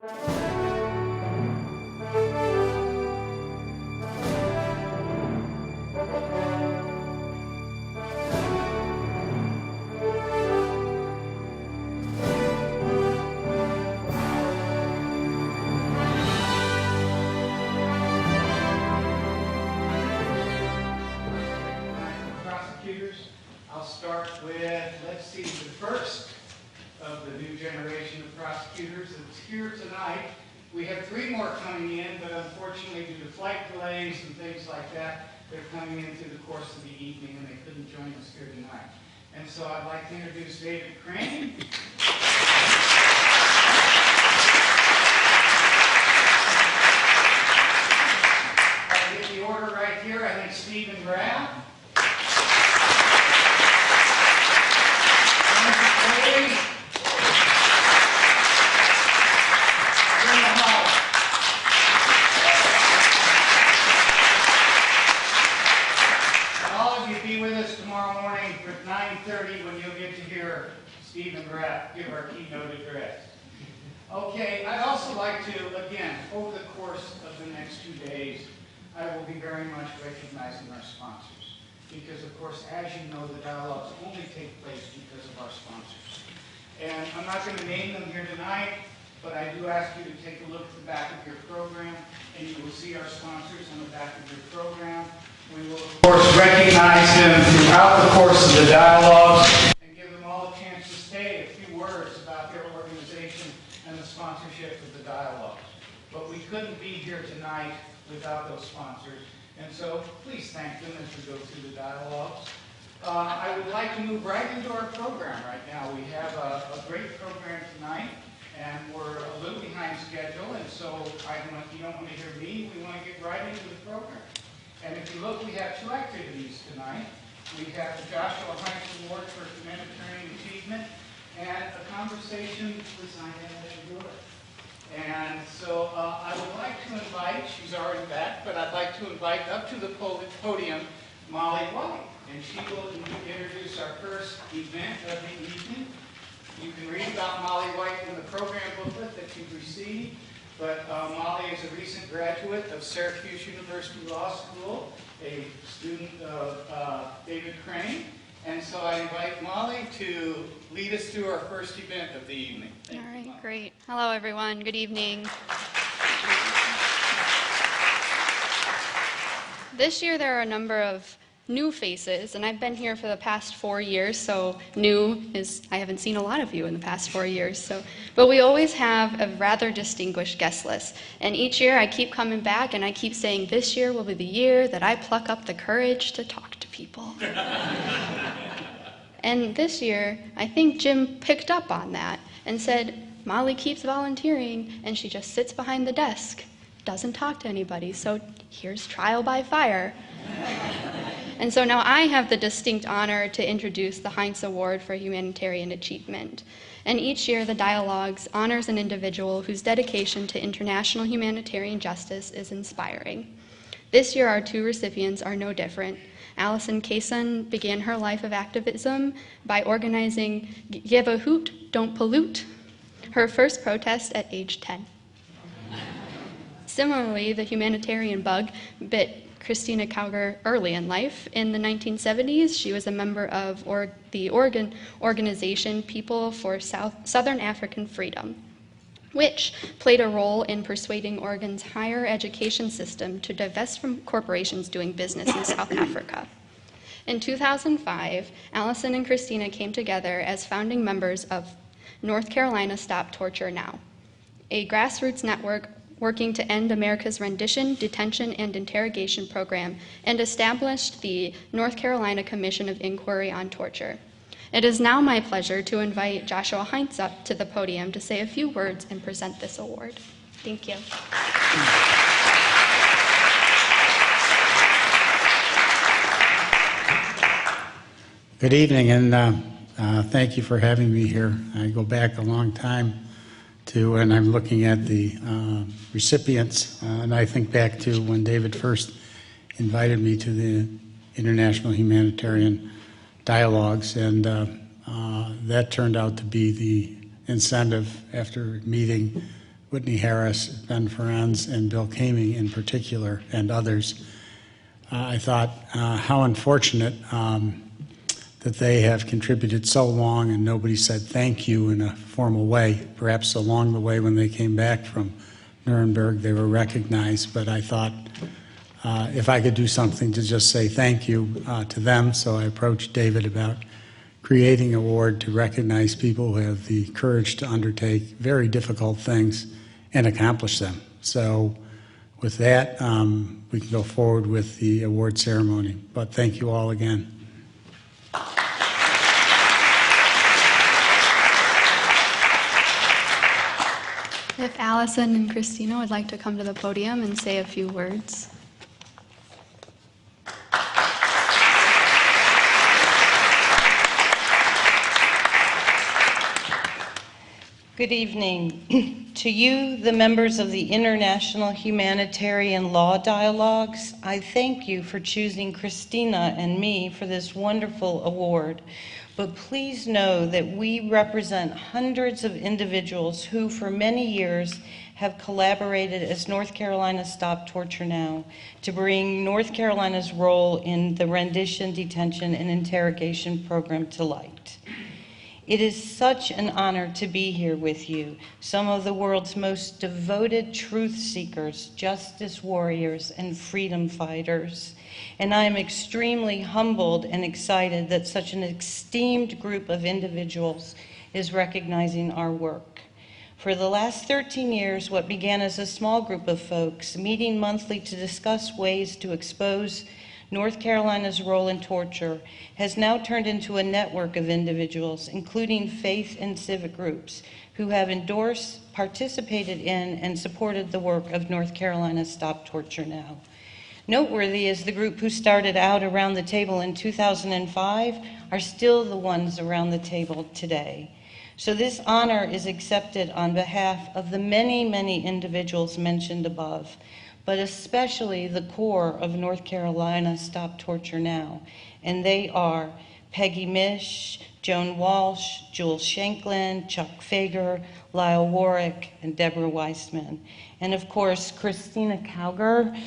I'll start with, let's see, the first of the new generation of prosecutors that's here tonight. We have 3 more coming in, but unfortunately due to flight delays and things like that, they're coming in through the course of the evening and they couldn't join us here tonight. And so I'd like to introduce David Crane. I'll get the order right here. I think Stephen Graff. Stephen Graff give our keynote address. Okay, I'd also like to, again, over the course of the next 2 days, I will be very much recognizing our sponsors. Because, of course, as you know, the dialogues only take place because of our sponsors. And I'm not going to name them here tonight, but I do ask you to take a look at the back of your program, and you will see our sponsors on the back of your program. We will, of course, recognize them throughout the course of the dialogues. Sponsorship of the dialogues. But we couldn't be here tonight without those sponsors. And so please thank them as we go through the dialogues. I would like to move right into our program right now. We have a great program tonight, and we're a little behind schedule, and so you don't want to hear me, we want to get right into the program. And if you look, we have 2 activities tonight. We have the Joshua Heintz Award for Humanitarian Achievement, and a conversation with Zainab Bangura. And so I would like to invite, she's already back, but I'd like to invite up to the podium Molly White. And she will introduce our first event of the evening. You can read about Molly White in the program booklet that you've received. But Molly is a recent graduate of Syracuse University Law School, a student of David Crane. And so I invite Molly to lead us through our first event of the evening. All right, great. Hello, everyone. Good evening. This year there are a number of new faces, and I've been here for the past 4 years, so new is, I haven't seen a lot of you in the past 4 years. But we always have a rather distinguished guest list. And each year I keep coming back and I keep saying, this year will be the year that I pluck up the courage to talk to people. And this year, I think Jim picked up on that and said, Molly keeps volunteering and she just sits behind the desk, doesn't talk to anybody, so here's trial by fire. And so now I have the distinct honor to introduce the Heintz Award for Humanitarian Achievement. And each year, the Dialogues honors an individual whose dedication to international humanitarian justice is inspiring. This year, our 2 recipients are no different. Allyson Caison began her life of activism by organizing Give a Hoot, Don't Pollute, her first protest at age 10. Similarly, the humanitarian bug bit Christina Cowger early in life. In the 1970s, she was a member of the organization People for Southern African Freedom, which played a role in persuading Oregon's higher education system to divest from corporations doing business in South Africa. In 2005, Allyson and Christina came together as founding members of North Carolina Stop Torture Now, a grassroots network working to end America's Rendition, Detention and Interrogation program, and established the North Carolina Commission of Inquiry on Torture. It is now my pleasure to invite Joshua Heintz up to the podium to say a few words and present this award. Thank you. Good evening, and thank you for having me here. I go back a long time to, and I'm looking at the recipients, and I think back to when David first invited me to the International Humanitarian Dialogs, and that turned out to be the incentive after meeting Whitney Harris, Ben Ferenz, and Bill Kamey in particular, and others. I thought how unfortunate that they have contributed so long and nobody said thank you in a formal way. Perhaps along the way when they came back from Nuremberg they were recognized, but I thought if I could do something to just say thank you to them, so I approached David about creating an award to recognize people who have the courage to undertake very difficult things and accomplish them. So with that, we can go forward with the award ceremony. But thank you all again. If Allyson and Christina would like to come to the podium and say a few words. Good evening. To you, the members of the International Humanitarian Law Dialogs, I thank you for choosing Christina and me for this wonderful award. But please know that we represent hundreds of individuals who for many years have collaborated as North Carolina Stop Torture Now to bring North Carolina's role in the Rendition, Detention and Interrogation program to light. It is such an honor to be here with you, some of the world's most devoted truth seekers, justice warriors, and freedom fighters. And I am extremely humbled and excited that such an esteemed group of individuals is recognizing our work. For the last 13 years, what began as a small group of folks meeting monthly to discuss ways to expose North Carolina's role in torture has now turned into a network of individuals, including faith and civic groups, who have endorsed, participated in, and supported the work of North Carolina Stop Torture Now. Noteworthy is the group who started out around the table in 2005 are still the ones around the table today. So this honor is accepted on behalf of the many, many individuals mentioned above, but especially the core of North Carolina Stop Torture Now. And they are Peggy Mish, Joan Walsh, Jules Shanklin, Chuck Fager, Lyle Warwick, and Deborah Weissman. And of course, Christina Cowger,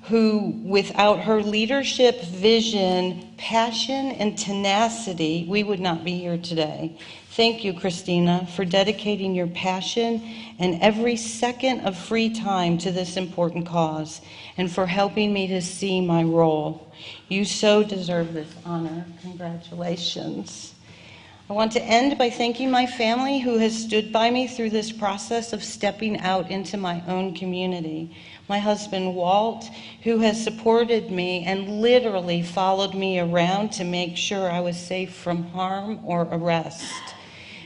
who without her leadership, vision, passion, and tenacity, we would not be here today. Thank you, Christina, for dedicating your passion and every second of free time to this important cause, and for helping me to see my role. You so deserve this honor. Congratulations. I want to end by thanking my family who has stood by me through this process of stepping out into my own community. My husband, Walt, who has supported me and literally followed me around to make sure I was safe from harm or arrest.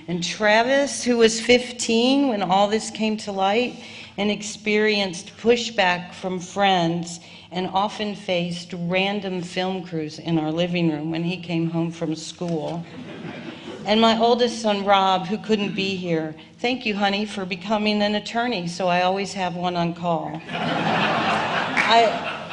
And Travis, who was 15 when all this came to light and experienced pushback from friends and often faced random film crews in our living room when he came home from school. And my oldest son, Rob, who couldn't be here. Thank you, honey, for becoming an attorney, so I always have one on call.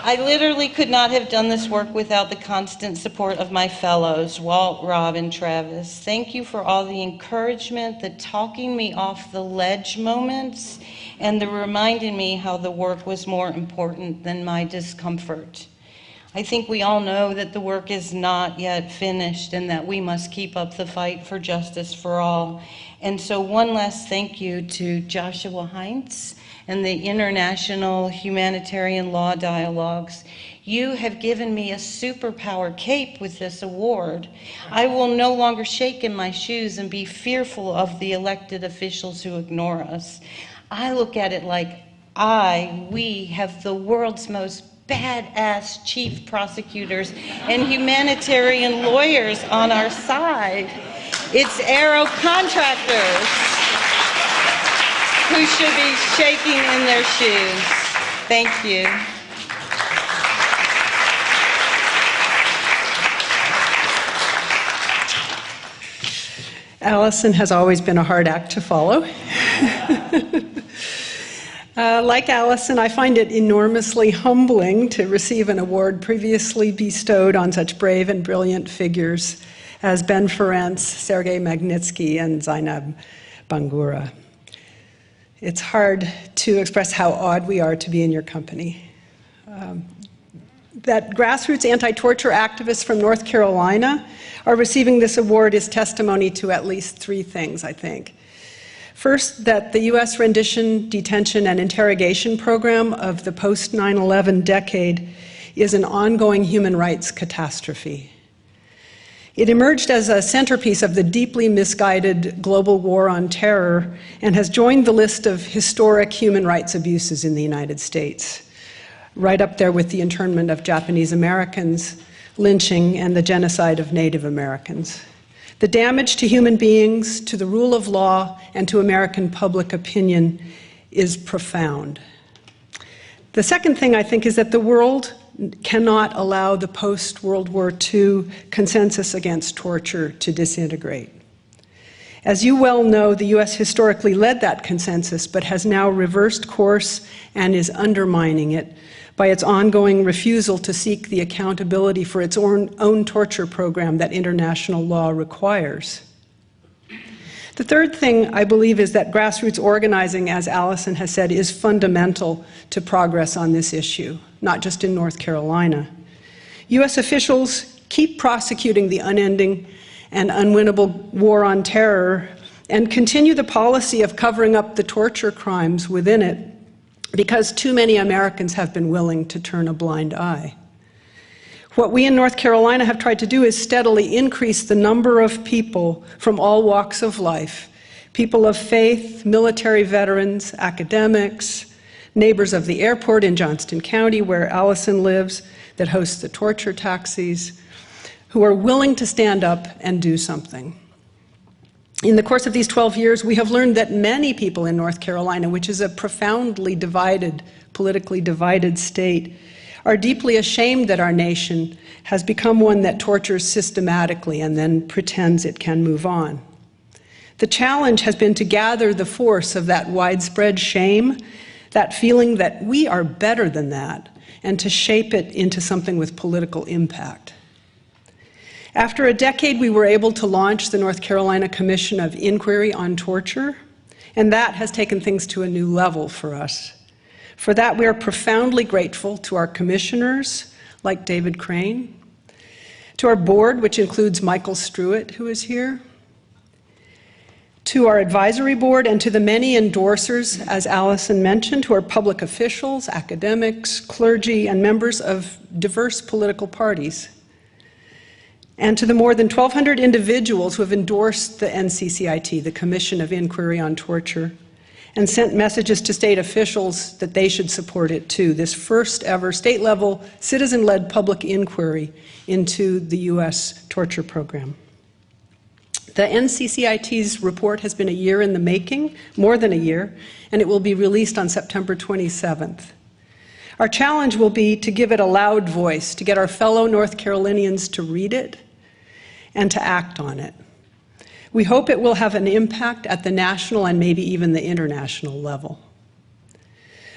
I literally could not have done this work without the constant support of my fellows, Walt, Rob, and Travis. Thank you for all the encouragement, the talking me off the ledge moments, and the reminding me how the work was more important than my discomfort. I think we all know that the work is not yet finished and that we must keep up the fight for justice for all. And so one last thank you to Joshua Heintz and the International Humanitarian Law Dialogs. You have given me a superpower cape with this award. I will no longer shake in my shoes and be fearful of the elected officials who ignore us. I look at it like we have the world's most badass chief prosecutors and humanitarian lawyers on our side. It's Arrow contractors who should be shaking in their shoes. Thank you. Allyson has always been a hard act to follow. Like Allyson, I find it enormously humbling to receive an award previously bestowed on such brave and brilliant figures as Ben Ferenz, Sergei Magnitsky, and Zainab Bangura. It's hard to express how awed we are to be in your company. That grassroots anti-torture activists from North Carolina are receiving this award is testimony to at least three things, I think. First, that the U.S. Rendition, Detention and Interrogation program of the post-9/11 decade is an ongoing human rights catastrophe. It emerged as a centerpiece of the deeply misguided global war on terror and has joined the list of historic human rights abuses in the United States, right up there with the internment of Japanese Americans, lynching, and the genocide of Native Americans. The damage to human beings, to the rule of law, and to American public opinion is profound. The second thing I think is that the world cannot allow the post-World War II consensus against torture to disintegrate. As you well know, the U.S. historically led that consensus, but has now reversed course and is undermining it by its ongoing refusal to seek the accountability for its own torture program that international law requires. The third thing I believe is that grassroots organizing, as Allyson has said, is fundamental to progress on this issue, not just in North Carolina. U.S. officials keep prosecuting the unending and unwinnable war on terror and continue the policy of covering up the torture crimes within it because too many Americans have been willing to turn a blind eye. What we in North Carolina have tried to do is steadily increase the number of people from all walks of life, people of faith, military veterans, academics, neighbors of the airport in Johnston County, where Allyson lives, that hosts the torture taxis, who are willing to stand up and do something. In the course of these 12 years, we have learned that many people in North Carolina, which is a profoundly divided, politically divided state, are deeply ashamed that our nation has become one that tortures systematically and then pretends it can move on. The challenge has been to gather the force of that widespread shame, that feeling that we are better than that, and to shape it into something with political impact. After a decade, we were able to launch the North Carolina Commission of Inquiry on Torture, and that has taken things to a new level for us. For that, we are profoundly grateful to our commissioners, like David Crane, to our board, which includes Michael Struett, who is here, to our advisory board, and to the many endorsers, as Allyson mentioned, who are public officials, academics, clergy, and members of diverse political parties, and to the more than 1,200 individuals who have endorsed the NCCIT, the Commission of Inquiry on Torture, and sent messages to state officials that they should support it too, this first ever state-level, citizen-led public inquiry into the U.S. torture program. The NCCIT's report has been a year in the making, more than a year, and it will be released on September 27th. Our challenge will be to give it a loud voice, to get our fellow North Carolinians to read it and to act on it. We hope it will have an impact at the national and maybe even the international level.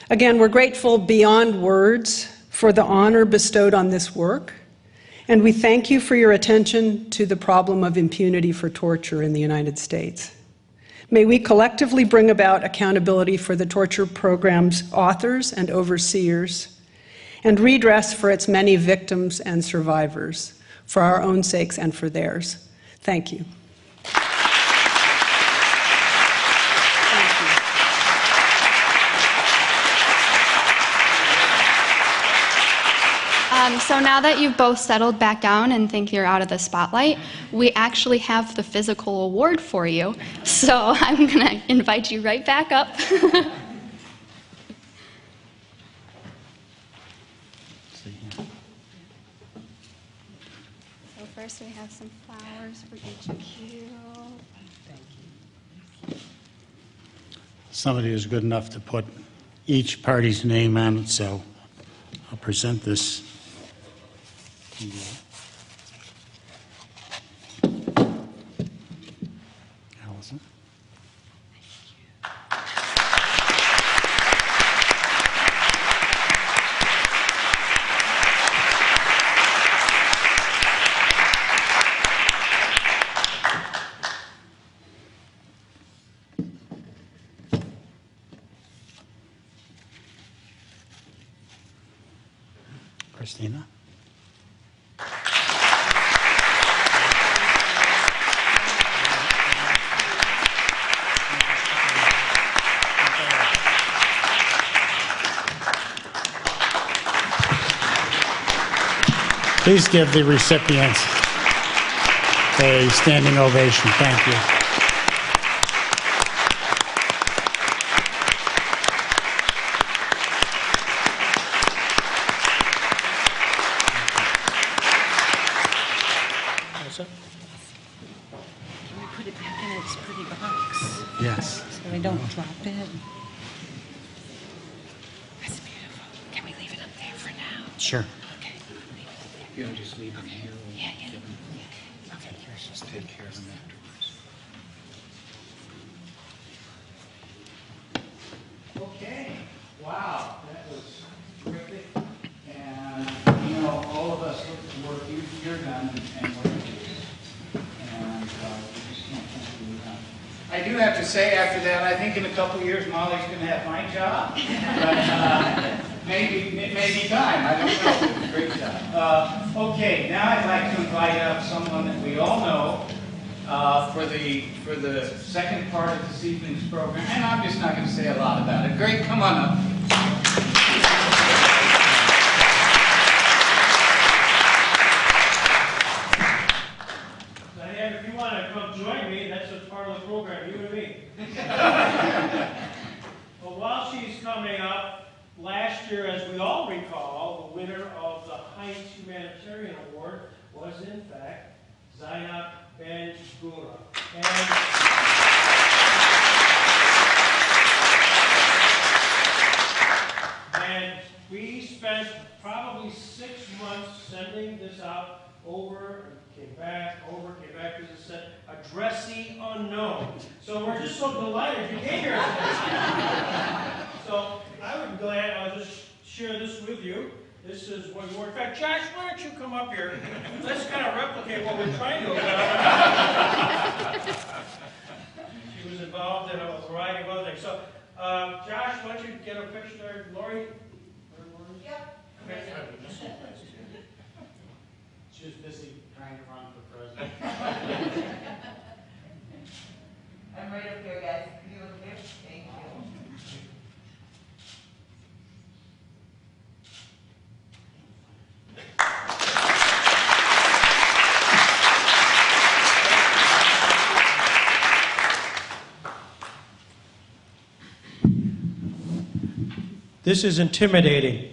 Again, we're grateful beyond words for the honor bestowed on this work, and we thank you for your attention to the problem of impunity for torture in the United States. May we collectively bring about accountability for the torture program's authors and overseers, and redress for its many victims and survivors, for our own sakes and for theirs. Thank you. So now that you've both settled back down and think you're out of the spotlight, we actually have the physical award for you. So I'm going to invite you right back up. So first we have some flowers for each of you. Thank you. Somebody is good enough to put each party's name on it, so I'll present this. Allyson. Christina. Please give the recipients a standing ovation. Thank you. Can we put it back in its pretty box Yes. so we don't drop it? That's beautiful. Can we leave it up there for now? Sure. Okay. You'll just leave them here. Yeah, yeah. Okay, just take care of them afterwards. Okay, wow, that was terrific. And, you know, all of us look at the work you're done and what you do. And we just can't thank you enough. I do have to say after that, I think in a couple of years, Molly's going to have my job. But it may be time. I don't know. It's a great job. Okay, now I'd like to invite up someone that we all know for the second part of this evening's program. And I'm just not going to say a lot about it. Great, come on up. Zainab, if you want to come join me, that's a part of the program, you and me. But while she's coming up, last year, as we all recall, the winner of the Heintz Humanitarian Award was, in fact, Zainab Bangura. And we spent probably 6 months sending this out over and came back, because it said, addressee unknown. So we're just so delighted you came here today. So I would be glad, I'll just share this with you. This is what we were. In fact, Josh, why don't you come up here? Let's kind of replicate what we're trying to do. She was involved in a variety of other things. So, Josh, why don't you get a picture there? Lori? Yep. Okay. She was busy trying to run for president. I'm right up here, guys. Can you look up here? Thank you. This is intimidating.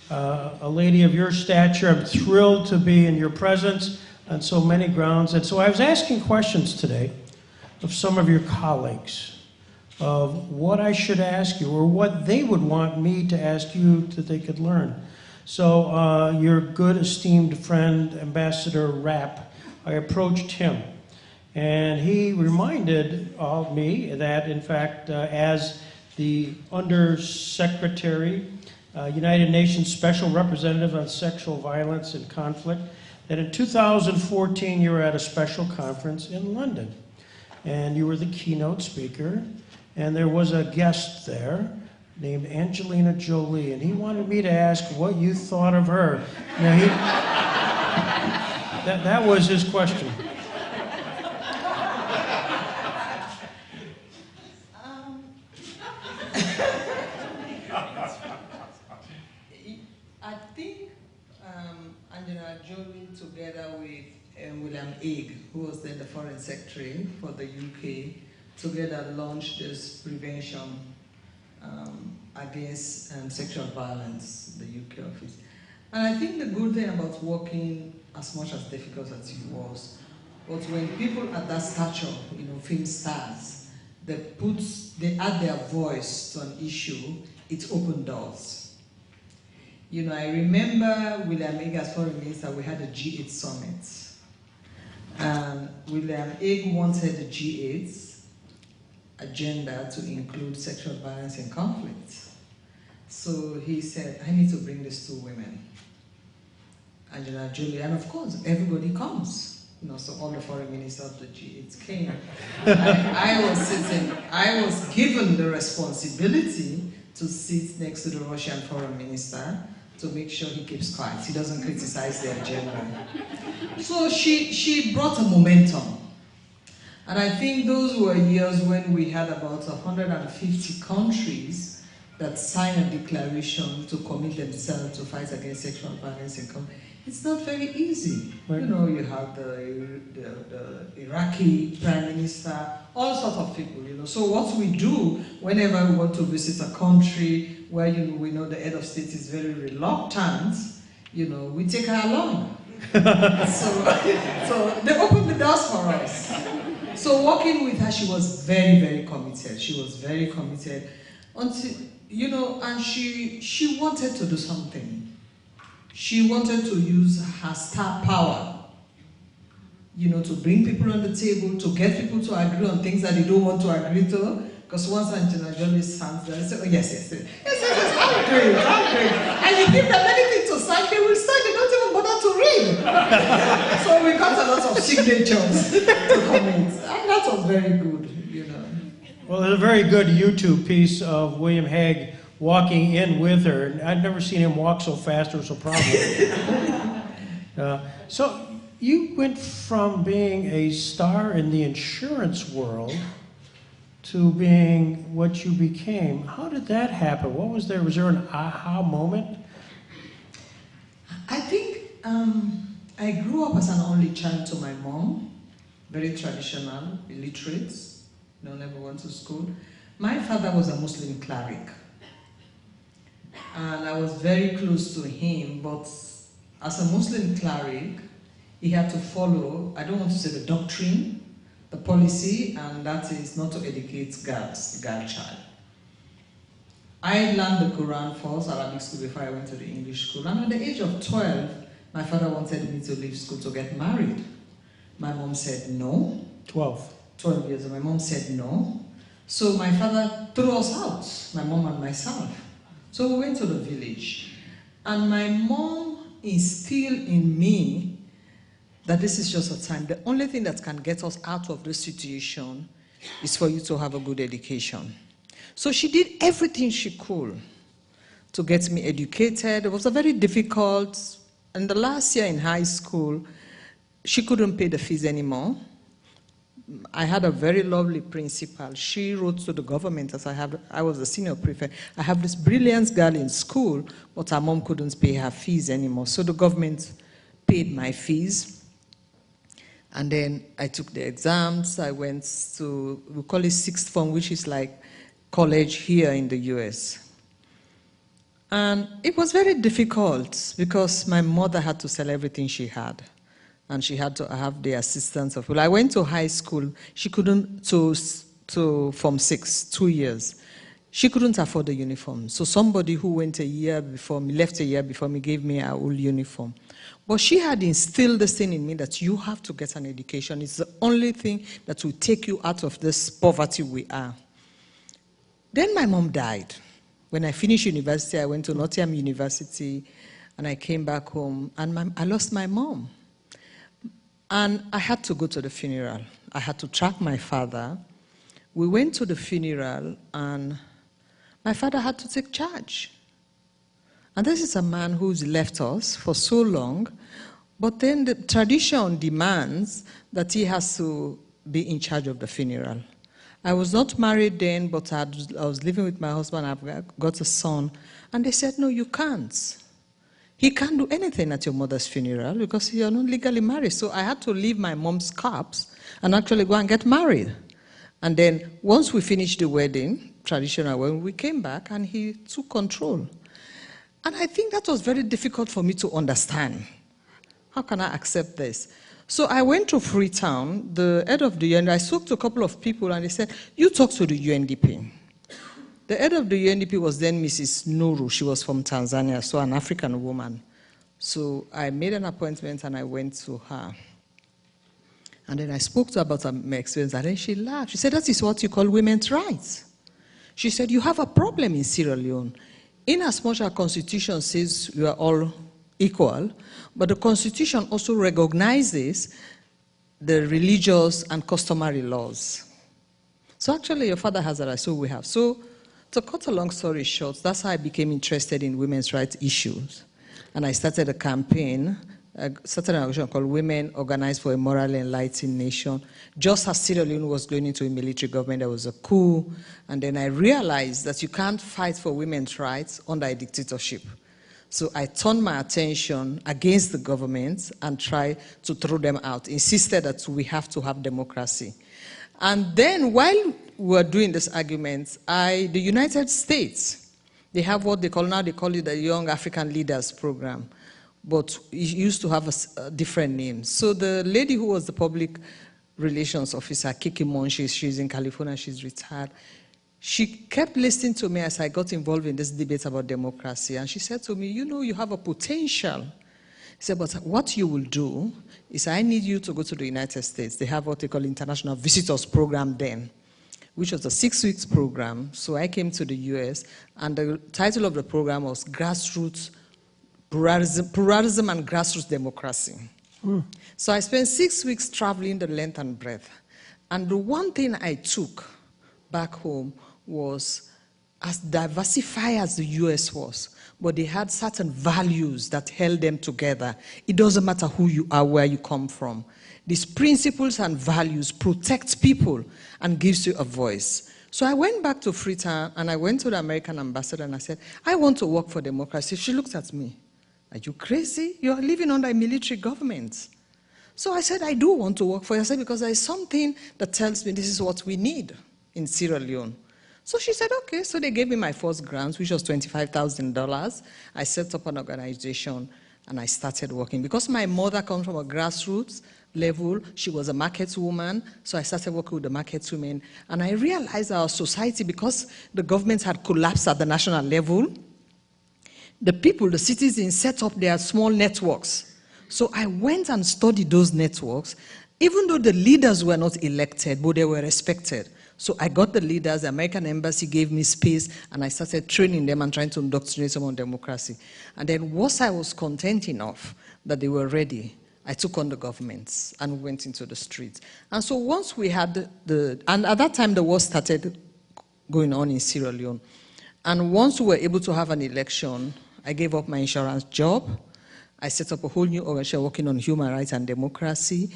A lady of your stature, I'm thrilled to be in your presence on so many grounds. And so I was asking questions today of some of your colleagues of what I should ask you or what they would want me to ask you that they could learn. So your good esteemed friend, Ambassador Rapp, I approached him. And he reminded me that, in fact, as the Undersecretary, United Nations Special Representative on Sexual Violence and Conflict, that in 2014 you were at a special conference in London. And you were the keynote speaker, and there was a guest there named Angelina Jolie, and he wanted me to ask what you thought of her. Now, that was his question. I think Angelina Jolie, together with William Hague, who was then the Foreign Secretary for the UK, together launched this prevention against sexual violence, the UK office. And I think the good thing about working, as much as difficult as it was when people at that stature, film stars, they add their voice to an issue, it opened doors. I remember William Hague as Foreign Minister, we had a G8 summit. And William Hague wanted the G8 agenda to include sexual violence and conflict. So he said, I need to bring these two women, Angelina Jolie, and of course, everybody comes. So all the foreign ministers of the G8 came. I was given the responsibility to sit next to the Russian foreign minister to make sure he keeps quiet. He doesn't criticize the agenda. So she brought a momentum. And I think those were years when we had about 150 countries that signed a declaration to commit themselves to fight against sexual violence in countries. It's not very easy. Right. You know, you have the Iraqi Prime Minister, all sorts of people, you know. So what we do whenever we want to visit a country where, you know, we know the head of state is very reluctant, you know, we take her along. so they opened the doors for us. So working with her, she was very, very committed. She was very committed until, you know, and she wanted to do something. She wanted to use her star power, you know, to bring people on the table, to get people to agree on things that they don't want to agree to. Because once Angela Jolie stands there and says, oh, yes, I'll agree. And you give them anything to sign, they will sign, they don't even bother to read. So we got a lot of signatures to commit. And that was very good, you know. Well, there's a very good YouTube piece of William Hague walking in with her. I'd never seen him walk so fast or so proudly. So you went from being a star in the insurance world to being what you became. How did that happen? What was there? Was there an aha moment? I think I grew up as an only child to my mom, very traditional, illiterate, never went to school. My father was a Muslim cleric, and I was very close to him, but as a Muslim cleric, he had to follow, I don't want to say the doctrine, the policy, and that is not to educate girls, girl child. I learned the Quran first, Arabic school, before I went to the English school. And at the age of 12, my father wanted me to leave school to get married. My mom said no. 12 years old. My mom said no. So my father threw us out, my mom and myself. So we went to the village. And my mom instilled in me that this is just a time. The only thing that can get us out of this situation is for you to have a good education. So she did everything she could to get me educated. It was a very difficult, and the last year in high school, she couldn't pay the fees anymore. I had a very lovely principal. She wrote to the government, as I was a senior prefect. I have this brilliant girl in school, but her mom couldn't pay her fees anymore. So the government paid my fees. And then I took the exams. I went to, we call it sixth form, which is like college here in the US. And it was very difficult because my mother had to sell everything she had. And she had to have the assistance of, well, I went to high school. She couldn't, to Form 6, 2 years. She couldn't afford the uniform. So somebody who went a year before me, left a year before me, gave me her old uniform. But she had instilled this thing in me that you have to get an education. It's the only thing that will take you out of this poverty we are. Then my mom died. When I finished university, I went to Nottingham University, and I came back home, and I lost my mom. And I had to go to the funeral. I had to track my father. We went to the funeral, and my father had to take charge. And this is a man who's left us for so long, but then the tradition demands that he has to be in charge of the funeral. I was not married then, but I was living with my husband. I've got a son. And they said, no, you can't. He can't do anything at your mother's funeral because you're not legally married. So I had to leave my mom's cups and actually go and get married. And then once we finished the wedding, traditional wedding, we came back and he took control. And I think that was very difficult for me to understand. How can I accept this? So I went to Freetown, the head of the UN. I spoke to a couple of people and they said, you talk to the UNDP. The head of the UNDP was then Mrs. Nuru. She was from Tanzania, so an African woman. So I made an appointment and I went to her. And then I spoke to her about my experience, and then she laughed. She said, that is what you call women's rights. She said, you have a problem in Sierra Leone. In as much as our constitution says we are all equal, but the constitution also recognizes the religious and customary laws. So actually your father has a right, so we have. So To cut a long story short, that's how I became interested in women's rights issues. And I started a campaign, started an organization called Women Organized for a Morally Enlightened Nation. Just as Sierra Leone was going into a military government, there was a coup. And then I realized that you can't fight for women's rights under a dictatorship. So I turned my attention against the government and tried to throw them out, insisted that we have to have democracy. And then while we were doing this argument, the United States, they have what they call now, they call it the Young African Leaders Program. But it used to have a different name. So the lady who was the public relations officer, Kiki Monshi, she's in California, she's retired. She kept listening to me as I got involved in this debate about democracy. And she said to me, you know, you have a potential. She said, but what you will do is I need you to go to the United States. They have what they call International Visitors Program then, which was a 6-week program. So I came to the US, and the title of the program was Grassroots, Pluralism and Grassroots Democracy. So I spent 6 weeks traveling the length and breadth. And the one thing I took back home was, as diversified as the US was, but they had certain values that held them together. It doesn't matter who you are, where you come from. These principles and values protect people and gives you a voice. So I went back to Freetown, and I went to the American ambassador, and I said, I want to work for democracy. She looked at me. Are you crazy? You are living under a military government. So I said, I do want to work for you. I said, because there is something that tells me this is what we need in Sierra Leone. So she said, okay. So they gave me my first grant, which was $25,000. I set up an organization, and I started working. Because my mother comes from a grassroots level, she was a market woman, so I started working with the market women. And I realized our society, because the government had collapsed at the national level, the people, the citizens, set up their small networks. So I went and studied those networks, even though the leaders were not elected, but they were respected. So I got the leaders, the American embassy gave me space, and I started training them and trying to indoctrinate them on democracy. And then once I was content enough that they were ready, I took on the governments and went into the streets. And so once we had and at that time the war started going on in Sierra Leone. And once we were able to have an election, I gave up my insurance job. I set up a whole new organization working on human rights and democracy.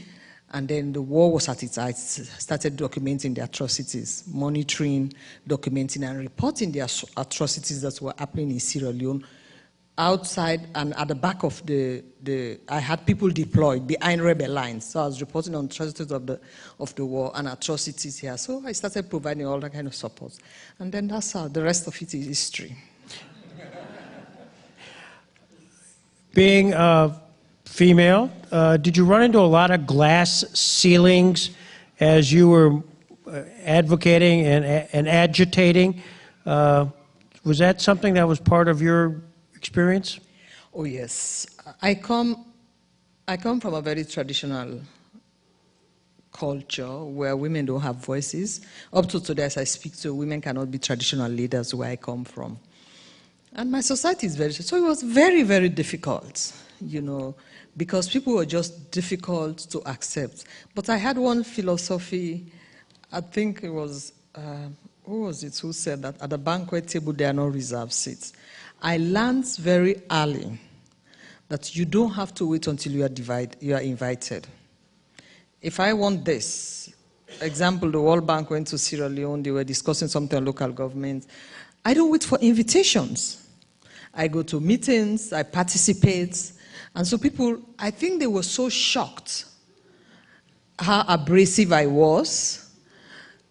And then the war was at its height, started documenting the atrocities, monitoring, documenting, and reporting the atrocities that were happening in Sierra Leone. Outside and at the back of I had people deployed behind rebel lines. So I was reporting on atrocities of the war and atrocities here. So I started providing all that kind of support. And then that's how the rest of it is history. Being female, did you run into a lot of glass ceilings as you were advocating and agitating? Was that something that was part of your experience? Oh yes, I come from a very traditional culture where women don't have voices. Up to today, as I speak to, women cannot be traditional leaders where I come from. And my society is very, so it was very, very difficult, you know, because people were just difficult to accept. But I had one philosophy, I think it was, who was it who said that at the banquet table there are no reserved seats. I learned very early that you don't have to wait until you are invited. If I want this, example, the World Bank went to Sierra Leone, they were discussing something on local government. I don't wait for invitations. I go to meetings, I participate. And so people, I think they were so shocked how abrasive I was.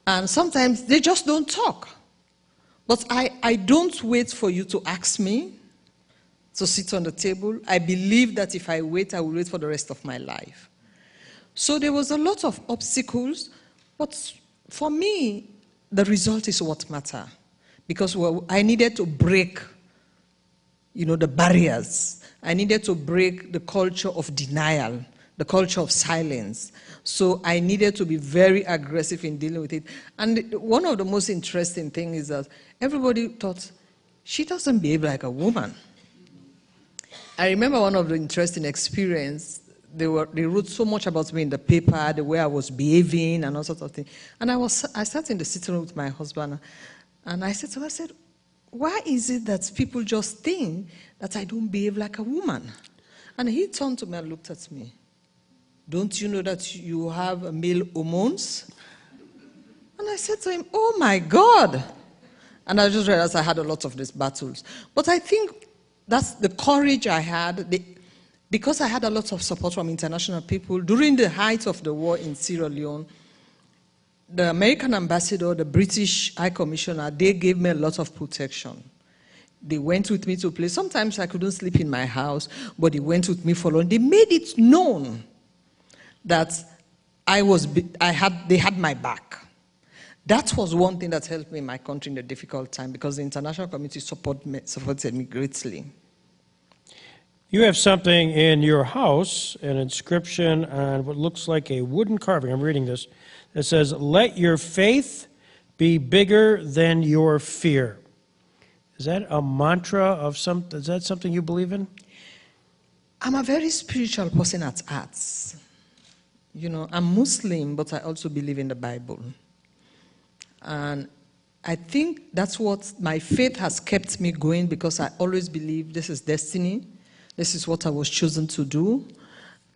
And sometimes they just don't talk. But I don't wait for you to ask me to sit on the table. I believe that if I wait, I will wait for the rest of my life. So there was a lot of obstacles, but for me, the result is what matters. Because I needed to break, you know, the barriers. I needed to break the culture of denial, the culture of silence. So I needed to be very aggressive in dealing with it. And one of the most interesting things is that everybody thought, she doesn't behave like a woman. I remember one of the interesting experiences, they wrote so much about me in the paper, the way I was behaving and all sorts of things. And I sat in the sitting room with my husband, And I said to him, I said, why is it that people just think that I don't behave like a woman? And he turned to me and looked at me. Don't you know that you have male hormones? And I said to him, oh my God. And I just realized I had a lot of these battles. But I think that's the courage I had, because I had a lot of support from international people. During the height of the war in Sierra Leone, the American ambassador, the British High Commissioner, they gave me a lot of protection. They went with me to places. Sometimes I couldn't sleep in my house, but they went with me for long. They made it known that they had my back. That was one thing that helped me in my country in a difficult time, because the international community supported me greatly. You have something in your house, an inscription on what looks like a wooden carving. I'm reading this. It says, "Let your faith be bigger than your fear." Is that a mantra of is that something you believe in? I'm a very spiritual person at heart. You know, I'm Muslim, but I also believe in the Bible. And I think that's what my faith has kept me going, because I always believe this is destiny. This is what I was chosen to do.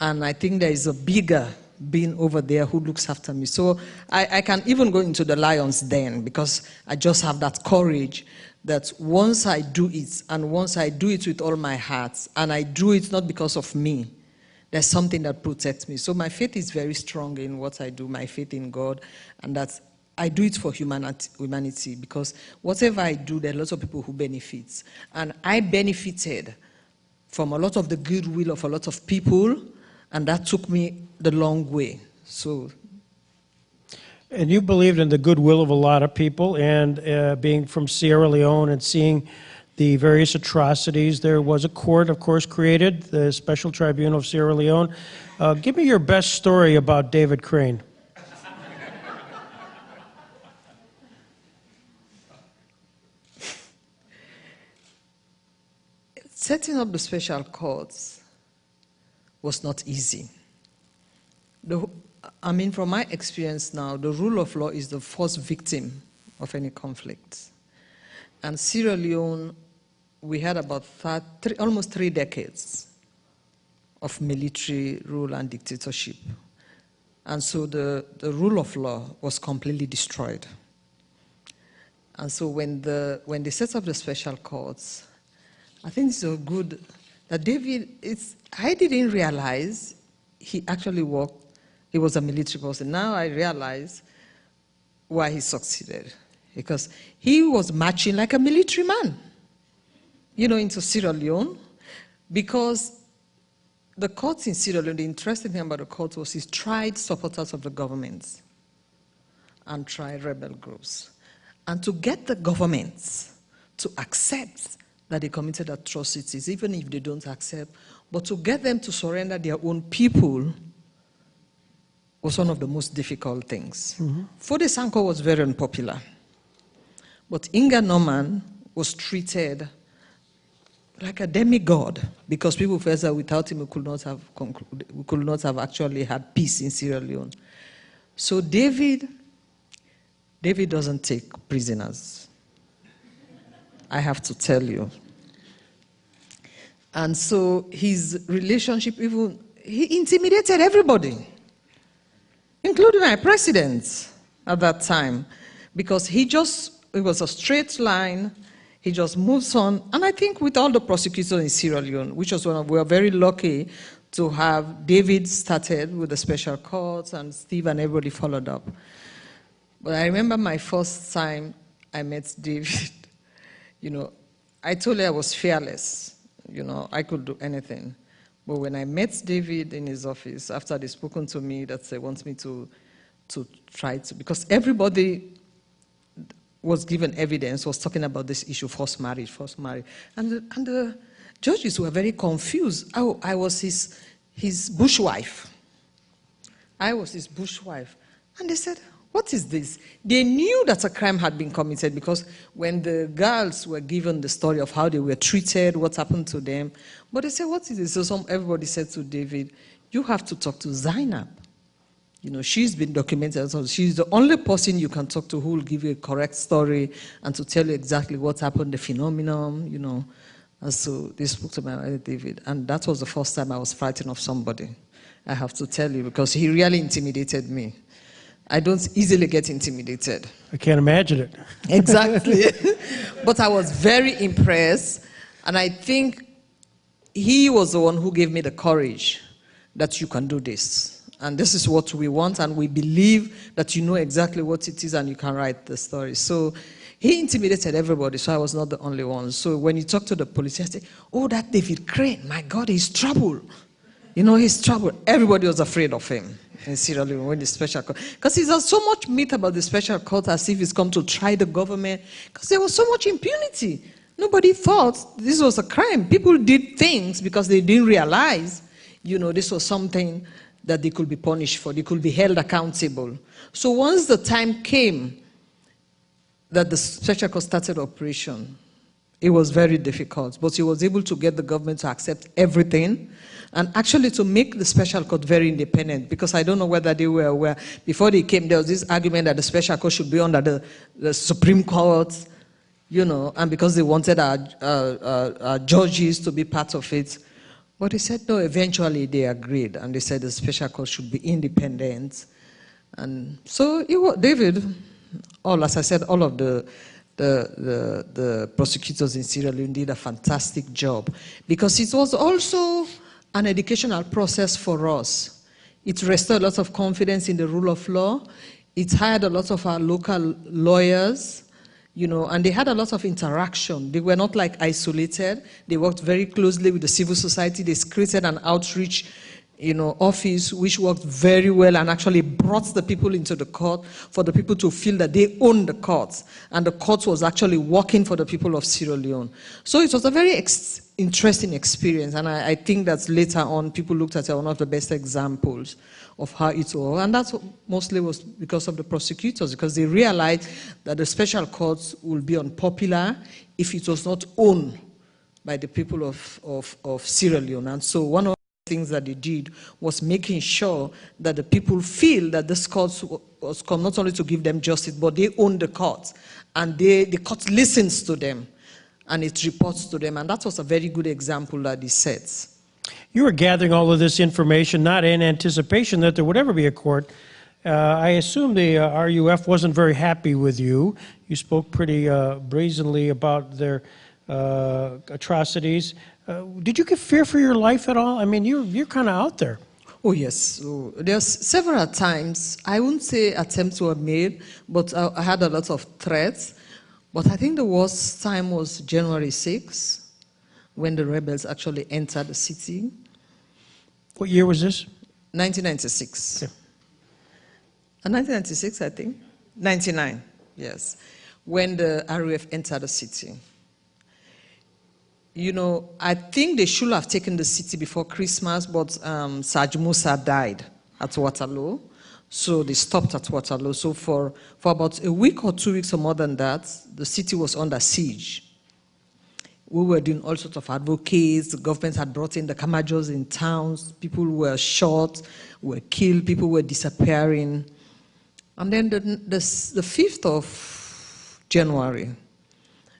And I think there is a bigger being over there who looks after me. So I can even go into the lion's den, because I just have that courage that once I do it, and once I do it with all my heart, and I do it not because of me, there's something that protects me. So my faith is very strong in what I do, my faith in God, and that I do it for humanity, because whatever I do, there are lots of people who benefit. And I benefited from a lot of the goodwill of a lot of people, and that took me the long way. So, and you believed in the goodwill of a lot of people, and being from Sierra Leone and seeing the various atrocities, there was a court, of course, created, the Special Tribunal of Sierra Leone. Give me your best story about David Crane. Setting up the special courts was not easy. From my experience now, the rule of law is the first victim of any conflict. And Sierra Leone, we had about almost 3 decades of military rule and dictatorship. And so the rule of law was completely destroyed. And so when they set up the special courts, I think it's so good that David, I didn't realize he actually he was a military person. Now I realize why he succeeded. Because he was marching like a military man, into Sierra Leone. Because the courts in Sierra Leone, the interesting thing about the court was he tried supporters of the government and tried rebel groups. And to get the governments to accept that they committed atrocities, even if they don't accept, but to get them to surrender their own people was one of the most difficult things. Mm-hmm. Fode Sanko was very unpopular, but Inga Norman was treated like a demigod, because people felt that without him we could not have actually had peace in Sierra Leone. So David doesn't take prisoners. I have to tell you. And so his relationship, he intimidated everybody, including my president at that time, because it was a straight line, he just moves on. And I think with all the prosecutors in Sierra Leone, we were very lucky to have David started with the special courts, and Steve and everybody followed up. But I remember my first time I met David, I told her I was fearless. I could do anything. But when I met David in his office, after they'd spoken to me that they want me to try to, because everybody was given evidence, was talking about this issue, forced marriage. And the judges were very confused. I was his bushwife. And they said, what is this? They knew that a crime had been committed, because when the girls were given the story of how they were treated, what happened to them, but they said, what is this? So everybody said to David, you have to talk to Zainab. You know, she's been documented. So she's the only person you can talk to who will give you a correct story and to tell you exactly what happened, the phenomenon, you know. And so they spoke to my brother David. And that was the first time I was frightened of somebody, I have to tell you, because he really intimidated me. I don't easily get intimidated. I can't imagine it. Exactly. But I was very impressed. And I think he was the one who gave me the courage that you can do this. And this is what we want, and we believe that you know exactly what it is and you can write the story. So he intimidated everybody, so I was not the only one. So when you talk to the police, I say, oh, that David Crane, my God, he's trouble. You know, he's trouble. Everybody was afraid of him in Sierra Leone when the special court. Because there's so much myth about the special court as if it's come to try the government. Because there was so much impunity. Nobody thought this was a crime. People did things because they didn't realize, you know, this was something that they could be punished for. They could be held accountable. So once the time came that the special court started operation, it was very difficult. But he was able to get the government to accept everything and actually to make the special court very independent, because I don't know whether they were aware. Before they came, there was this argument that the special court should be under the Supreme Court, you know, and because they wanted our judges to be part of it. But they said no, eventually they agreed, and they said the special court should be independent. And so David, as I said, all of the prosecutors in Sierra Leone did a fantastic job, because it was also an educational process for us. It restored a lot of confidence in the rule of law. It hired a lot of our local lawyers, you know, and they had a lot of interaction. They were not like isolated. They worked very closely with the civil society. They created an outreach, you know, office which worked very well and actually brought the people into the court for the people to feel that they owned the courts, and the court was actually working for the people of Sierra Leone. So it was a very interesting experience, and I think that later on people looked at it as one of the best examples of how it was, and that mostly was because of the prosecutors, because they realized that the special courts would be unpopular if it was not owned by the people of Sierra Leone. And so one of the things that they did was making sure that the people feel that this court was come not only to give them justice, but they own the court, and the court listens to them, and it reports to them, and that was a very good example that he sets. You were gathering all of this information not in anticipation that there would ever be a court. I assume the RUF wasn't very happy with you. You spoke pretty brazenly about their atrocities. Did you get fear for your life at all? I mean, you're kind of out there. Oh, yes. So there's several times, I wouldn't say attempts were made, but I had a lot of threats. But I think the worst time was January 6th, when the rebels actually entered the city. What year was this? 1996. Okay. 1996, I think. 99, yes. When the RUF entered the city. You know, I think they should have taken the city before Christmas, but Sarge Musa died at Waterloo. So they stopped at Waterloo. So for about a week or 2 weeks or more than that, the city was under siege. We were doing all sorts of advocates. The government had brought in the Kamajos in towns. People were shot, were killed, people were disappearing. And then the 5th of January,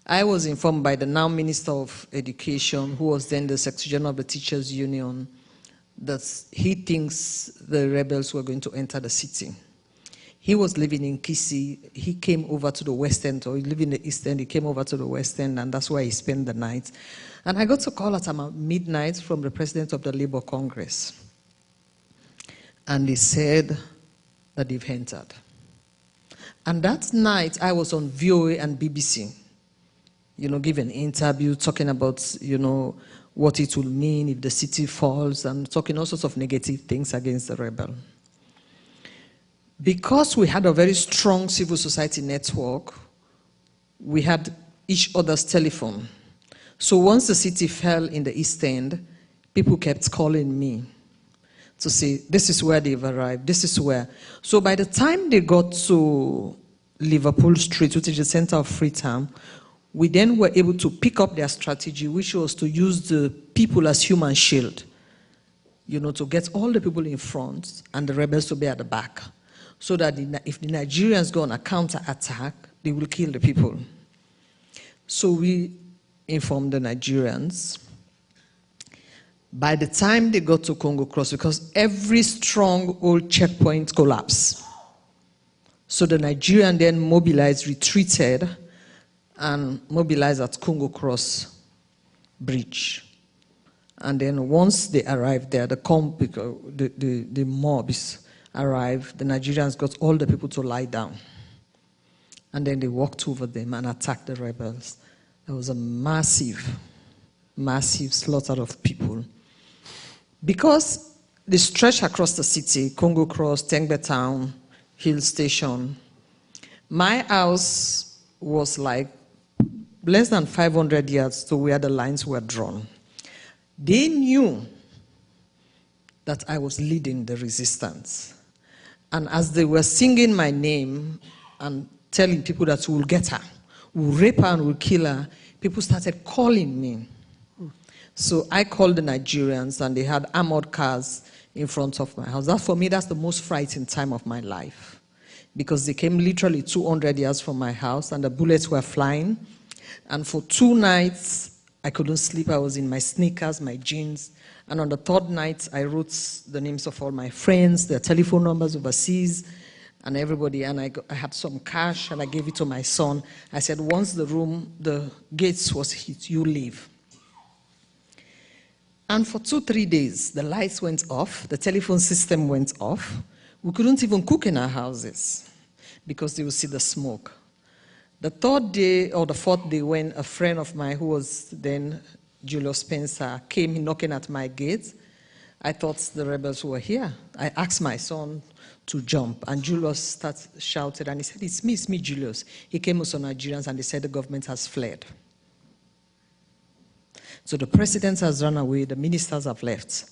I was informed by the now Minister of Education, who was then the Secretary General of the Teachers Union, that he thinks the rebels were going to enter the city. He was living in Kisi. He came over to the West End, or he lived in the East End. He came over to the West End, and that's where he spent the night. And I got a call at about midnight from the president of the Labour Congress. And he said that they've entered. And that night, I was on VOA and BBC, you know, giving an interview, talking about, you know, what it will mean if the city falls, and talking all sorts of negative things against the rebel. Because we had a very strong civil society network, we had each other's telephone. So once the city fell in the East End, people kept calling me to say, this is where they've arrived, this is where. So by the time they got to Liverpool Street, which is the center of Freetown, we then were able to pick up their strategy, which was to use the people as human shield. to get all the people in front and the rebels to be at the back, so that if the Nigerians go on a counter-attack, they will kill the people. So we informed the Nigerians. By the time they got to Congo Cross, because every stronghold checkpoint collapsed, so the Nigerian then mobilized, retreated, and mobilized at Congo Cross Bridge. And then once they arrived there, the mobs arrived, the Nigerians got all the people to lie down. And then they walked over them and attacked the rebels. There was a massive, massive slaughter of people. Because they stretched across the city, Congo Cross, Tengbe Town, Hill Station, my house was like less than 500 yards to where the lines were drawn. They knew that I was leading the resistance. And as they were singing my name and telling people that we'll get her, we'll rape her and we'll kill her, people started calling me. So I called the Nigerians, and they had armored cars in front of my house. That, for me, that's the most frightening time of my life, because they came literally 200 yards from my house, and the bullets were flying. And for 2 nights, I couldn't sleep. I was in my sneakers, my jeans. And on the 3rd night, I wrote the names of all my friends, their telephone numbers overseas, and everybody. And I had some cash, and I gave it to my son. I said, once the gates was hit, you leave. And for 2-3 days, the lights went off, the telephone system went off. We couldn't even cook in our houses because they would see the smoke. The 3rd day or the 4th day, when a friend of mine, who was then Julius Spencer, came knocking at my gate, I thought the rebels were here. I asked my son to jump, and Julius shouted, and he said, it's me, Julius. He came with some Nigerians, and they said the government has fled. So the president has run away, the ministers have left.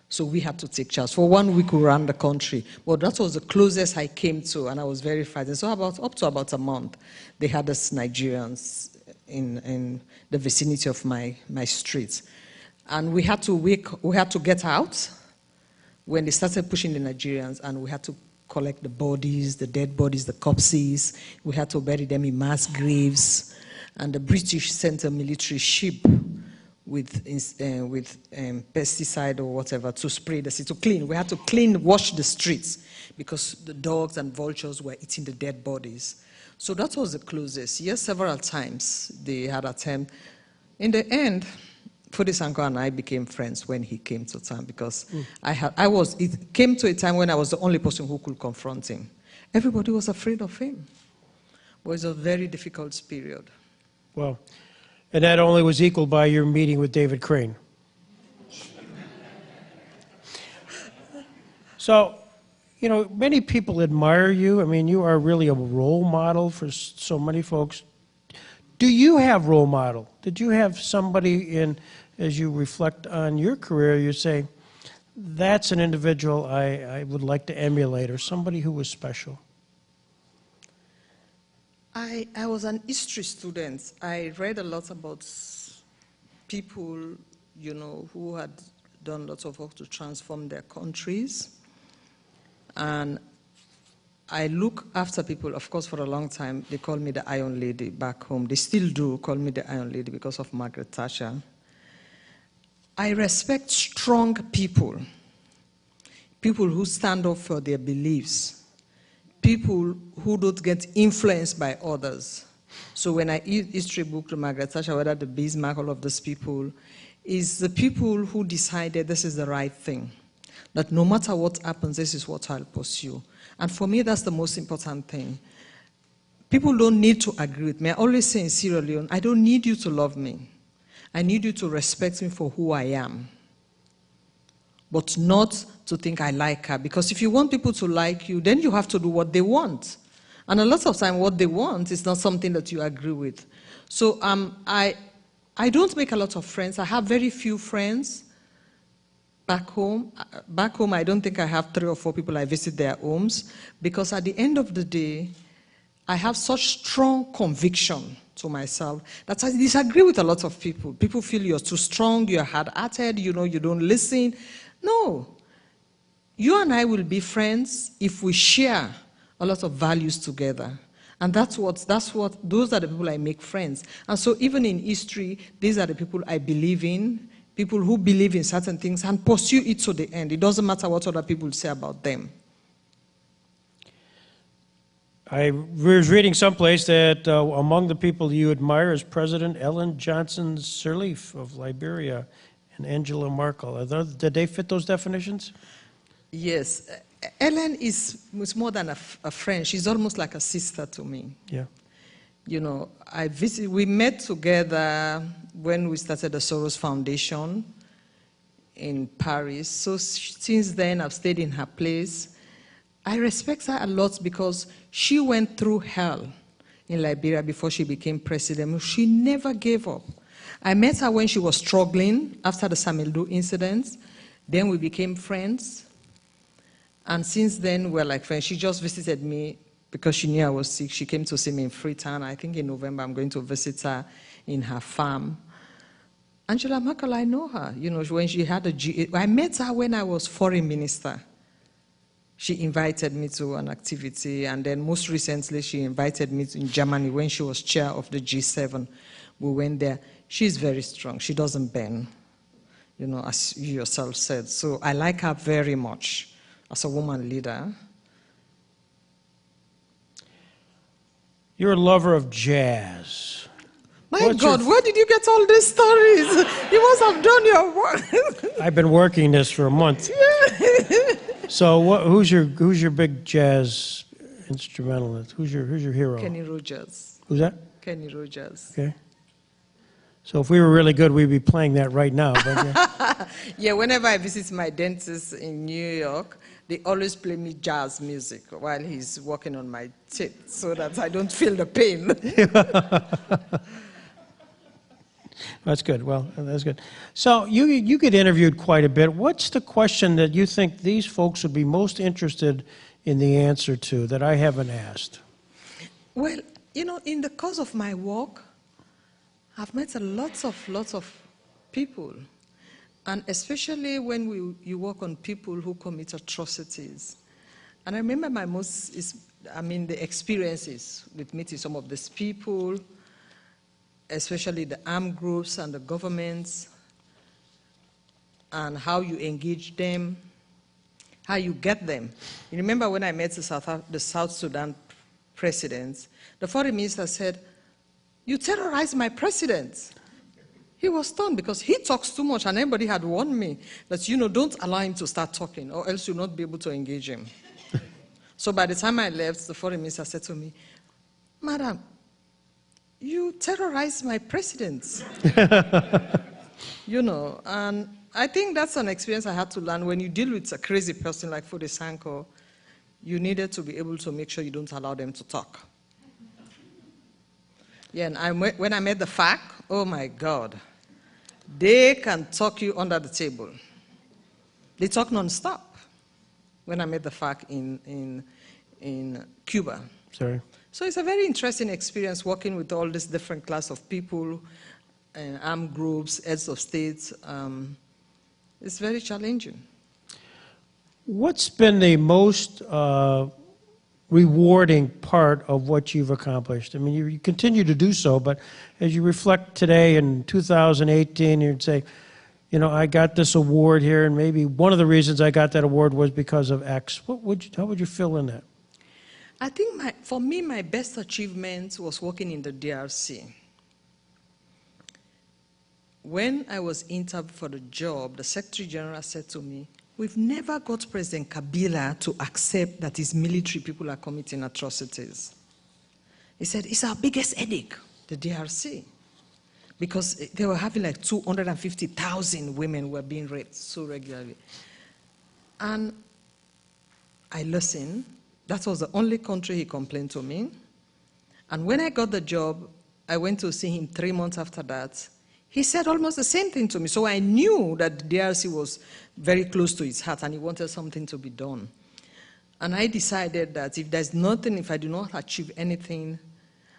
So we had to take charge. For 1 week, we ran the country. But that was the closest I came to, and I was very frightened. So up to about a month, they had us Nigerians in the vicinity of my street. And we had to get out when they started pushing the Nigerians, and we had to collect the bodies, the dead bodies, the corpses. We had to bury them in mass graves. And the British sent a military ship with pesticide or whatever to spray the city, to clean. We had to wash the streets because the dogs and vultures were eating the dead bodies. So that was the closest. Yes, several times they had attempt. In the end, Fode Sanko and I became friends when he came to town, because it came to a time when I was the only person who could confront him. Everybody was afraid of him. It was a very difficult period. Well, and that only was equaled by your meeting with David Crane. So, many people admire you. I mean, you are really a role model for so many folks. Do you have role model? Did you have somebody as you reflect on your career, you say, that's an individual I would like to emulate, or somebody who was special? I was an history student. I read a lot about people, who had done lots of work to transform their countries. And I look after people, of course, for a long time. They call me the Iron Lady back home. They still do call me the Iron Lady because of Margaret Thatcher. I respect strong people, people who stand up for their beliefs, people who don't get influenced by others. So when I read history book to Margaret Thatcher, whether the Bismarck, all of those people, is the people who decided this is the right thing, that no matter what happens, this is what I'll pursue. And for me, that's the most important thing. People don't need to agree with me. I always say in Sierra Leone, I don't need you to love me. I need you to respect me for who I am, but not to think I like her. Because if you want people to like you, then you have to do what they want. And a lot of time, what they want is not something that you agree with. So I don't make a lot of friends. I have very few friends back home. Back home, I don't think I have 3 or 4 people I visit their homes, because at the end of the day, I have such strong conviction to myself that I disagree with a lot of people. People feel you're too strong, you're hard-hearted, you don't listen. No. You and I will be friends if we share a lot of values together. And those are the people I make friends. And so even in history, these are the people I believe in, people who believe in certain things and pursue it to the end. It doesn't matter what other people say about them. I was reading someplace that among the people you admire is President Ellen Johnson Sirleaf of Liberia and Angela Merkel. Did they fit those definitions? Yes. Ellen is more than a friend. She's almost like a sister to me. Yeah. You know, we met together when we started the Soros Foundation in Paris. So since then, I've stayed in her place. I respect her a lot because she went through hell in Liberia before she became president. She never gave up. I met her when she was struggling after the Samildu incident. Then we became friends. And since then, we're like friends. She just visited me because she knew I was sick. She came to see me in Freetown. I think in November, I'm going to visit her in her farm. Angela Merkel, I know her. You know, when she had I met her when I was foreign minister. She invited me to an activity, and then most recently, she invited me in Germany when she was chair of the G7. We went there. She's very strong. She doesn't bend, you know, as you yourself said. So I like her very much as a woman leader. You're a lover of jazz. My God, where did you get all these stories? You must have done your work. I've been working this for a month. Yeah. So who's your big jazz instrumentalist? Who's your hero? Kenny Rogers. Who's that? Kenny Rogers. Okay. So if we were really good, we'd be playing that right now. But yeah. Yeah, whenever I visit my dentist in New York, they always play me jazz music while he's working on my teeth so that I don't feel the pain. That's good. Well, that's good. So you get interviewed quite a bit. What's the question that you think these folks would be most interested in the answer to that I haven't asked? Well, you know, in the course of my work, I've met lots of people. And especially when you work on people who commit atrocities. And I remember the experiences with meeting some of these people, especially the armed groups and the governments, and how you engage them, how you get them. You remember when I met the South Sudan president, the foreign minister said, "You terrorize my president." He was stunned because he talks too much, and everybody had warned me that, you know, don't allow him to start talking, or else you'll not be able to engage him. So by the time I left, the foreign minister said to me, "Madam, you terrorize my president." You know, and I think that's an experience I had to learn. When you deal with a crazy person like Fode Sanko, you needed to be able to make sure you don't allow them to talk. Yeah, and when I met the FARC, oh my God, they can talk you under the table. They talk nonstop. When I met the FARC in Cuba. Sorry. So it's a very interesting experience working with all these different class of people, armed groups, heads of states. It's very challenging. What's been the most rewarding part of what you've accomplished? I mean, you continue to do so, but as you reflect today in 2018, you'd say, you know, I got this award here, and maybe one of the reasons I got that award was because of X. How would you fill in that? I think for me, my best achievement was working in the DRC. When I was interviewed for the job, the Secretary General said to me, "We've never got President Kabila to accept that his military people are committing atrocities." He said, "It's our biggest headache, the DRC, because they were having like 250,000 women were being raped so regularly." And I listened. That was the only country he complained to me. And when I got the job, I went to see him 3 months after that. He said almost the same thing to me. So I knew that the DRC was very close to his heart and he wanted something to be done. And I decided that if there's nothing, if I do not achieve anything,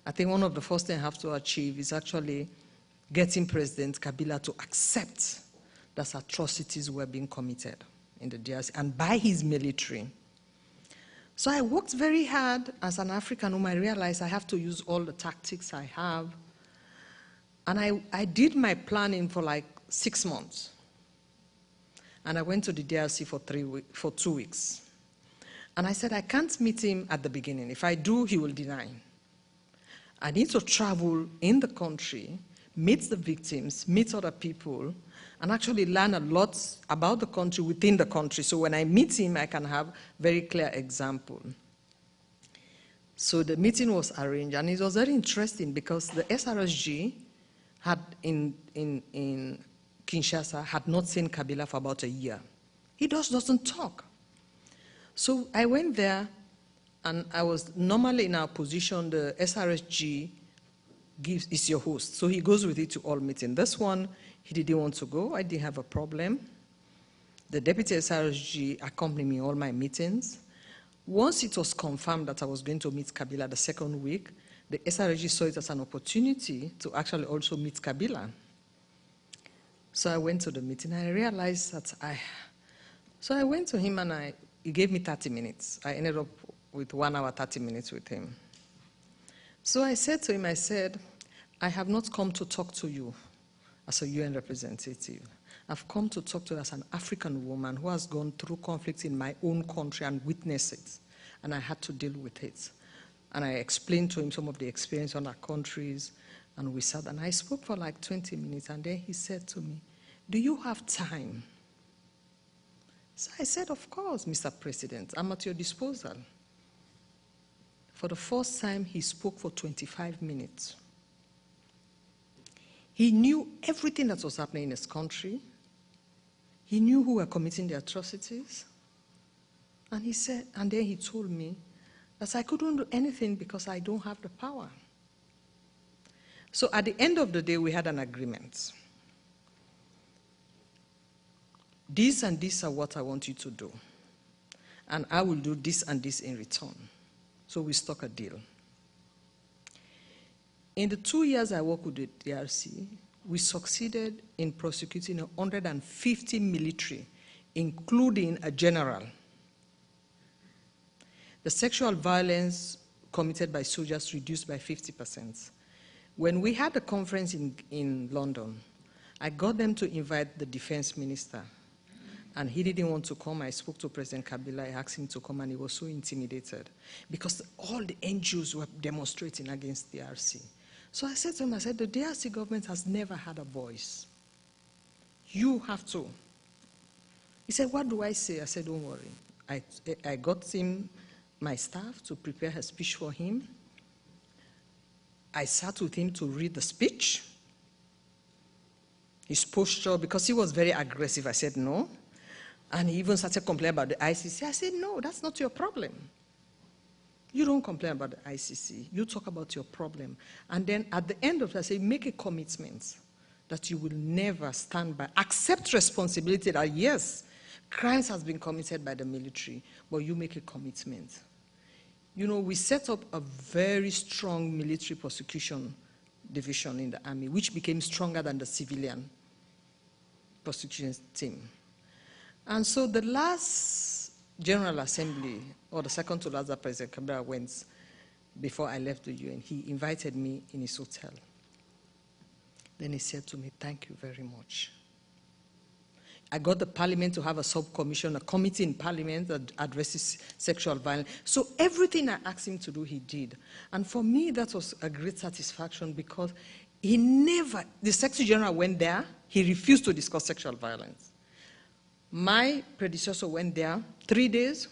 I think one of the first things I have to achieve is actually getting President Kabila to accept that atrocities were being committed in the DRC and by his military. So I worked very hard as an African whom I realized I have to use all the tactics I have. And I did my planning for like 6 months. And I went to the DRC for 2 weeks. And I said, I can't meet him at the beginning. If I do, he will deny. I need to travel in the country, meet the victims, meet other people, and actually learn a lot about the country within the country. So when I meet him, I can have very clear example. So the meeting was arranged, and it was very interesting because the SRSG had in Kinshasa had not seen Kabila for about a year. He just doesn't talk. So I went there, and I was normally in our position, the SRSG is your host. So he goes with you to all meetings. This one, he didn't want to go. I didn't have a problem. The deputy SRSG accompanied me in all my meetings. Once it was confirmed that I was going to meet Kabila the second week, the SRSG saw it as an opportunity to actually also meet Kabila. So I went to the meeting. I realized that So I went to him, and he gave me 30 minutes. I ended up with 1 hour, 30 minutes with him. So I said to him, I have not come to talk to you as a UN representative. I've come to talk to you as an African woman who has gone through conflict in my own country and witnessed it, and I had to deal with it. And I explained to him some of the experience on our countries, and we sat, and I spoke for like 20 minutes, and then he said to me, do you have time? So I said, of course, Mr. President, I'm at your disposal. For the first time, he spoke for 25 minutes. He knew everything that was happening in his country. He knew who were committing the atrocities. And he said, and then he told me that I couldn't do anything because I don't have the power. So at the end of the day, we had an agreement. This and this are what I want you to do. And I will do this and this in return. So we struck a deal. In the 2 years I worked with the DRC, we succeeded in prosecuting 150 military, including a general. The sexual violence committed by soldiers reduced by 50%. When we had a conference in London, I got them to invite the defense minister. And he didn't want to come. I spoke to President Kabila. I asked him to come, and he was so intimidated because all the NGOs were demonstrating against the DRC. So I said to him, the DRC government has never had a voice. You have to. He said, what do I say? I said, don't worry. I got him, my staff, to prepare a speech for him. I sat with him to read the speech. His posture, because he was very aggressive, I said no. And he even started complaining about the ICC. I said, no, that's not your problem. You don't complain about the ICC. You talk about your problem. And then at the end of it, I say, make a commitment that you will never stand by. Accept responsibility that, yes, crimes has been committed by the military, but you make a commitment. You know, we set up a very strong military prosecution division in the army, which became stronger than the civilian prosecution team. And so the last General Assembly, or the second to last that President Kabila went before I left the UN, he invited me in his hotel. Then he said to me, thank you very much. I got the parliament to have a subcommission, a committee in parliament that addresses sexual violence. So everything I asked him to do, he did. And for me, that was a great satisfaction because he never, the Secretary General went there, he refused to discuss sexual violence. My predecessor went there 3 days.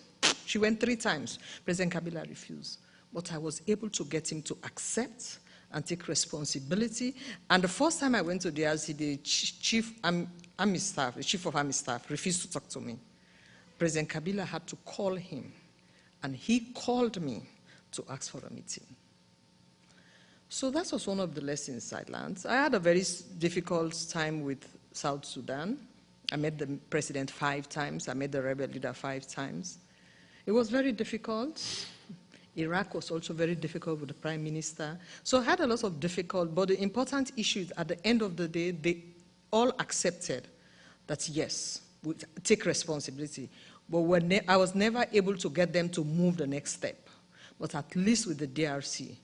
She went 3 times. President Kabila refused. But I was able to get him to accept and take responsibility. And the first time I went to DRC, the chief army staff, the chief of army staff, refused to talk to me. President Kabila had to call him. And he called me to ask for a meeting. So that was one of the lessons I learned. I had a very difficult time with South Sudan. I met the president 5 times. I met the rebel leader 5 times. It was very difficult. Iraq was also very difficult with the prime minister. So I had a lot of difficult, but the important issue is at the end of the day, they all accepted that yes, we take responsibility. But I was never able to get them to move the next step. But at least with the DRC,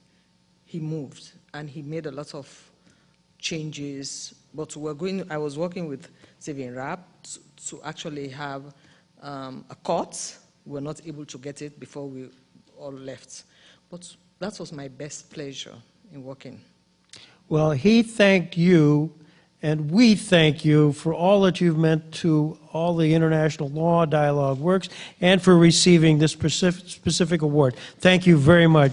he moved and he made a lot of changes. But I was working with Saving Rap to actually have a court. We were not able to get it before we all left. But that was my best pleasure in working. Well, he thanked you, and we thank you for all that you've meant to all the International Law Dialogue works and for receiving this specific award. Thank you very much.